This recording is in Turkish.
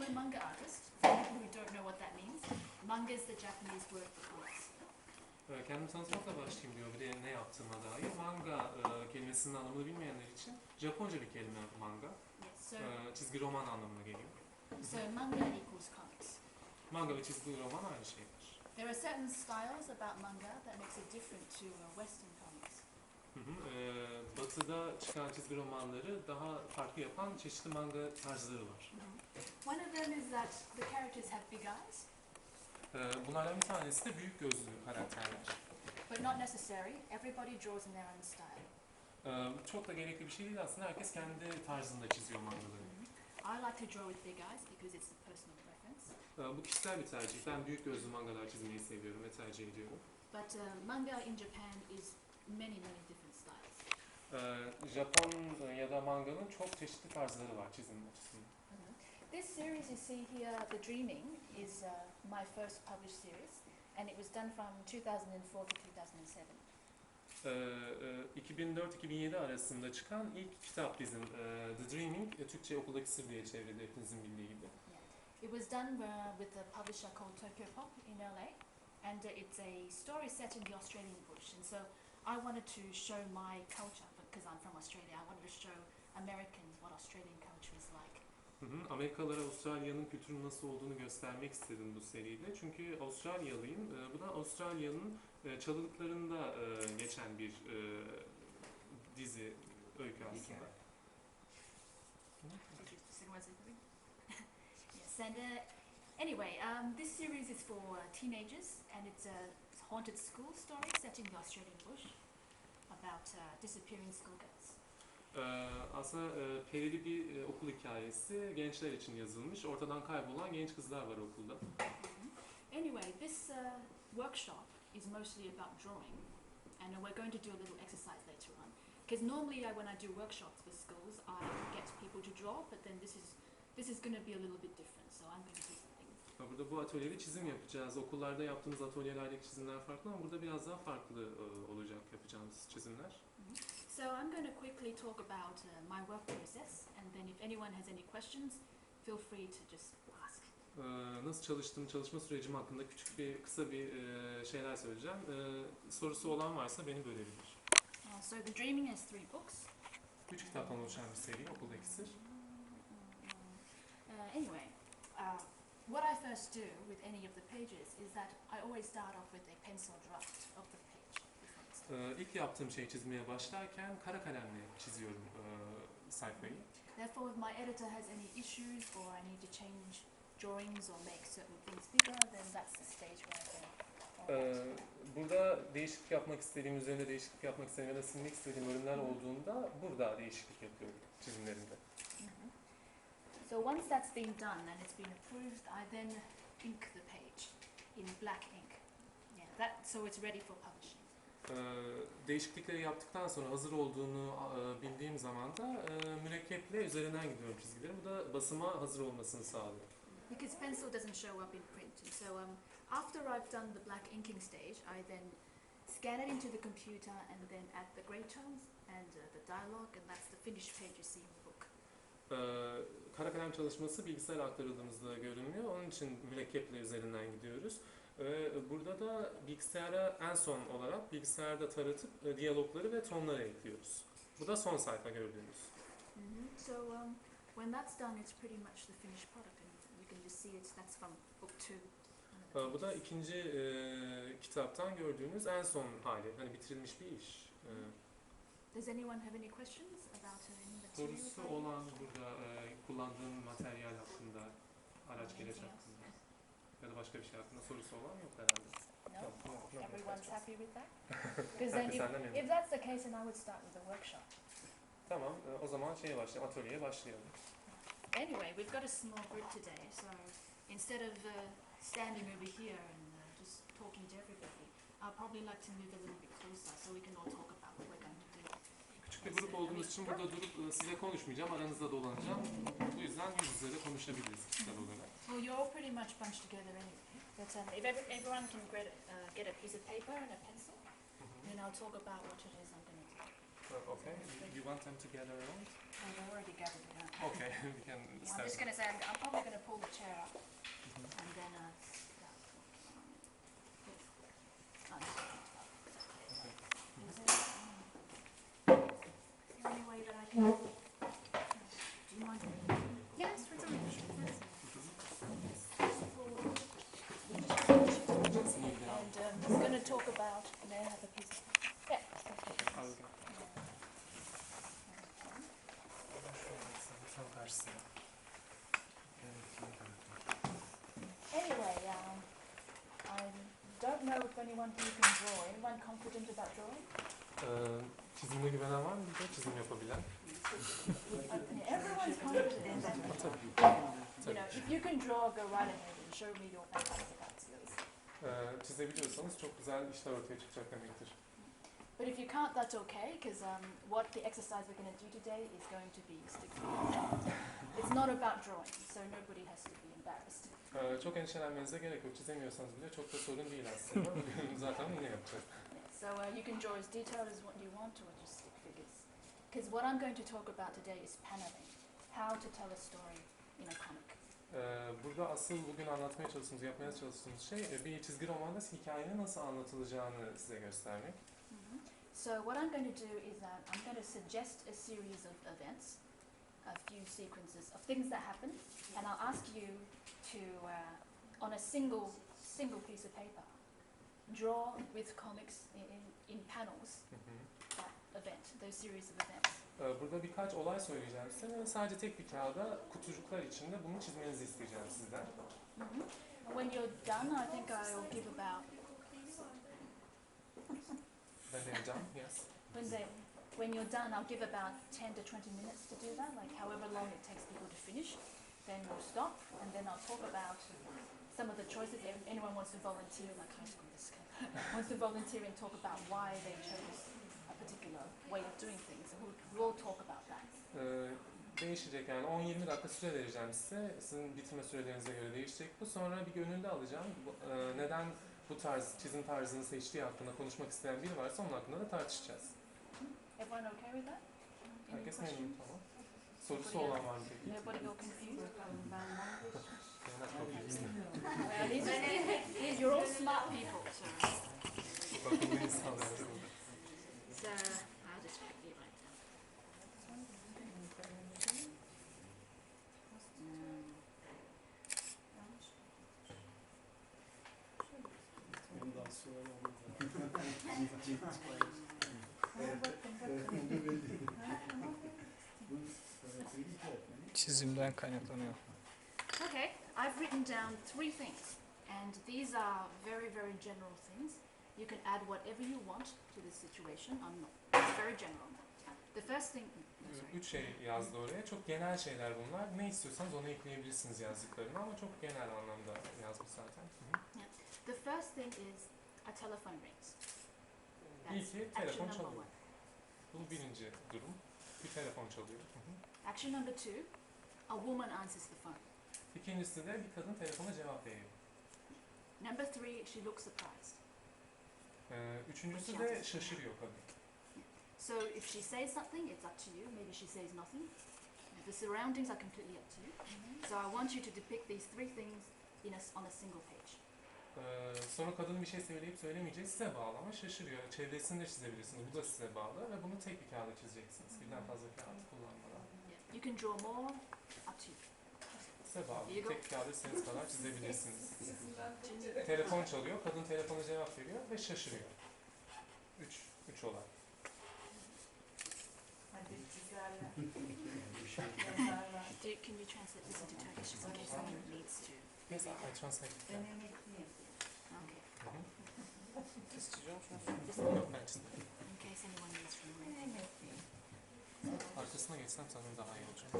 a manga artist. For people who don't know what that means, manga is the Japanese word for comics. Kendimi tanıtmakla başlayayım diyor bir de ne yaptığıma dair. Manga kelimesinin anlamını bilmeyenler için Japonca bir kelime manga. Yes, so, çizgi roman anlamına geliyor. so manga equals comics. Manga ve çizgi roman aynı şeydir. There are certain styles about manga that makes it different to Western comics. Batı'da çıkan çizgi romanları daha farklı yapan çeşitli manga tarzları var. One of them is that the characters have big eyes. Bunlardan bir tanesi de büyük gözlü karakterler. But not necessary. Everybody draws in their own style. Çok da gerekli bir şey değil aslında. Herkes kendi tarzında çiziyor mangaları. I like to draw with big eyes because it's a personal preference. Bu kişisel bir tercih. Ben büyük gözlü mangalar çizmeyi seviyorum ve tercih ediyorum. But manga in Japan is many different styles. Japon ya da manganın çok çeşitli tarzları var çizim açısından. This series you see here, The Dreaming, is my first published series, and it was done from 2004 to 2007. 2004-2007 arasında çıkan ilk kitap bizim The Dreaming, Türkçe okuldaki sır diye çevrildi hepinizin bildiği gibi. It was done with a publisher called Tokyo Pop in LA, and it's a story set in the Australian bush. And so I wanted to show my culture, because I'm from Australia. I wanted to show Americans what Australian culture is like. Amerikalılara Avustralya'nın kültürünün nasıl olduğunu göstermek istedim bu seride. Çünkü Avustralyalıyım. Bu da Avustralya'nın çalılıklarında geçen bir dizi, öykü aslında. Yes, and anyway, this series is for teenagers, and it's a haunted school story set in the Australian bush about disappearing schoolgirls. Aslında perili bir okul hikayesi gençler için yazılmış. Ortadan kaybolan genç kızlar var okulda. Anyway, this workshop is mostly about drawing, and we're going to do a little exercise later on. Because normally when I do workshops for schools, I get people to draw, but then this is going to be a little bit different, so I'm going to do something. Burada bu atölyede çizim yapacağız. Okullarda yaptığımız atölyelerdeki çizimler farklı ama burada biraz daha farklı olacak yapacağımız çizimler. So I'm going to quickly talk about my work process, and then if anyone has any questions, feel free to just ask. Nasıl çalıştığım, çalışma sürecim hakkında kısa bir şeyler söyleyeceğim. Sorusu olan varsa beni bölebilir. So The Dreaming has 3 books. 3 kitaptan oluşan bir seri, okuldaki sır. Anyway, what I first do with any of the pages is that I always start off with a pencil draft of the page. İlk yaptığım şey çizmeye başlarken kara kalemle çiziyorum sayfayı. Therefore, if my editor has any issues or I need to change drawings or make certain things bigger, then that's the stage where I go. Burada değişiklik yapmak istediğim, üzerinde değişiklik yapmak istediğim ya da silmek istediğim bölümler olduğunda burada değişiklik yapıyorum çizimlerimde. So once that's been done and it's been approved, I then ink the page in black ink. Yeah, so it's ready for publishing. Değişiklikleri yaptıktan sonra hazır olduğunu bildiğim zaman da mürekkeple üzerinden gidiyorum çizgileri. Bu da basıma hazır olmasını sağlıyor. Because pencil doesn't show up in print, and so after I've done the black inking stage, I then scan it into the computer and then add the grey tones and the dialogue, and that's the finished page you see in the book. Kara kalem çalışması bilgisayara aktarıldığımızda görünmüyor. Onun için mürekkeple üzerinden gidiyoruz. Burada da bilgisayara en son olarak bilgisayarda taratıp diyalogları ve tonları ekliyoruz. Bu da son sayfa gördüğünüz. So when that's done, it's pretty much the finished product, and you can just see that's from book 2. Bu da ikinci kitaptan gördüğünüz en son hali, hani bitirilmiş bir iş. Does anyone have any questions about any materials? Sorusu olan burada kullandığım materyal hakkında, araç gereç hakkında ya da başka bir şey hakkında sorusu olan yok herhalde. No, everyone's happy with that. Because then, if that's the case, then I would start with the workshop. Tamam, o zaman atölyeye başlayalım. Anyway, we've got a small group today, so instead of standing over here and just talking to everybody, I'd probably like to move a little bit closer so we can all talk about what we're going to do. Küçük bir grup olduğumuz için burada durup size konuşmayacağım, aranızda dolanacağım. Bu yüzden yüz yüze de konuşabiliriz kişisel olarak. Well, you're all pretty much bunched together anyway. But if everyone can get a piece of paper and a pencil, then I'll talk about what it is I'm going to do. Okay. You want them to gather around? Oh, they're already gathered around. Okay, we can I'm start. just going to say, I'm probably going to pull the chair up and then start walking on it. Oh, no. Is there any way that I can... Do you mind? Yes, it's all right. And he's going to talk about... May I have a piece of... Yeah. Anyway, I don't know if anyone here can draw. Anyone confident about drawing? Çizimine güvenen var mı? Bir de çizim yapabilen. Everyone's confident. You know, if you can draw, go right ahead and show me your fantastic art skills. Çizebiliyorsanız çok güzel işler ortaya çıkacak demektir. But if you can't, that's okay, because what the exercise we're going to do today is going to be stick figures. It's not about drawing, so nobody has to be embarrassed. Çok endişelenmenize gerek yok. Çizemiyorsanız bile çok da sorun değil aslında. Zaten yine yapacağız. So you can draw as detailed as what you want or just stick figures. Because what I'm going to talk about today is paneling. How to tell a story in a comic. Burada asıl bugün anlatmaya çalıştığımız, yapmaya çalıştığımız şey bir çizgi romanda hikayenin nasıl anlatılacağını size göstermek. So what I'm going to do is I'm going to suggest a series of events, a few sequences of things that happen, and I'll ask you to, on a single piece of paper, draw with comics in panels that event, those series of events. Burada birkaç olay söyleyeceğim size ve sadece tek bir kağıda kutucuklar içinde bunu çizmenizi isteyeceğim sizden. When you're done, I think I'll give about... When they're done, yes. When you're done, I'll give about 10 to 20 minutes to do that, like however long it takes people to finish. Then we'll stop, and then I'll talk about some of the choices. If anyone wants to volunteer, like high school discount, wants to volunteer and talk about why they chose a particular way of doing things, we'll talk about that. Değişecek yani 10-20 dakika süre vereceğim size. Sizin bitirme sürelerinize göre değişecek bu. Sonra bir gönüllü alacağım. Neden bu tarz çizim tarzını seçtiği hakkında konuşmak isteyen biri varsa onun hakkında da tartışacağız. Everyone okay with that? Herkes memnun, tamam. Sorusu olan var mı peki? Nobody got confused? Well, you're all smart people, so. Bakımlı insanlar. So, I'll just put you right down. Çizimden kaynaklanıyor. Okay, I've written down 3 things, and these are very, very general things. You can add whatever you want to this situation. It's very general. The first thing... Üç şey yazdı oraya. Çok genel şeyler bunlar. Ne istiyorsanız onu ekleyebilirsiniz yazdıklarına ama çok genel anlamda yazmış zaten. Yeah. The first thing is a telephone rings. İlki telefon çalıyor. Bu birinci durum. Bir telefon çalıyor. Action number 2, a woman answers the phone. İkincisi de bir kadın telefona cevap veriyor. Number 3, she looks surprised. Üçüncüsü de şaşırıyor kadın. So if she says something, it's up to you. Maybe she says nothing. The surroundings are completely up to you. So I want you to depict these 3 things on a single page. Sonra kadın bir şey söyleyip söylemeyeceği size bağlı ama şaşırıyor. Çevresini de çizebilirsiniz. Bu da size bağlı ve bunu tek bir kağıda çizeceksiniz. Birden fazla kağıt kullanmadan. You can draw more, up to you. Size bağlı. Tek bir kağıda istediğiniz kadar çizebilirsiniz. Telefon çalıyor, kadın telefona cevap veriyor ve şaşırıyor. Üç olay. Can you translate this into Turkish in case someone needs to? Yes, I translate. Okay. İstiyor musunuz? Yok, ben çizdim. In case anyone needs from me. Arkasına geçsem sanırım daha iyi olacak.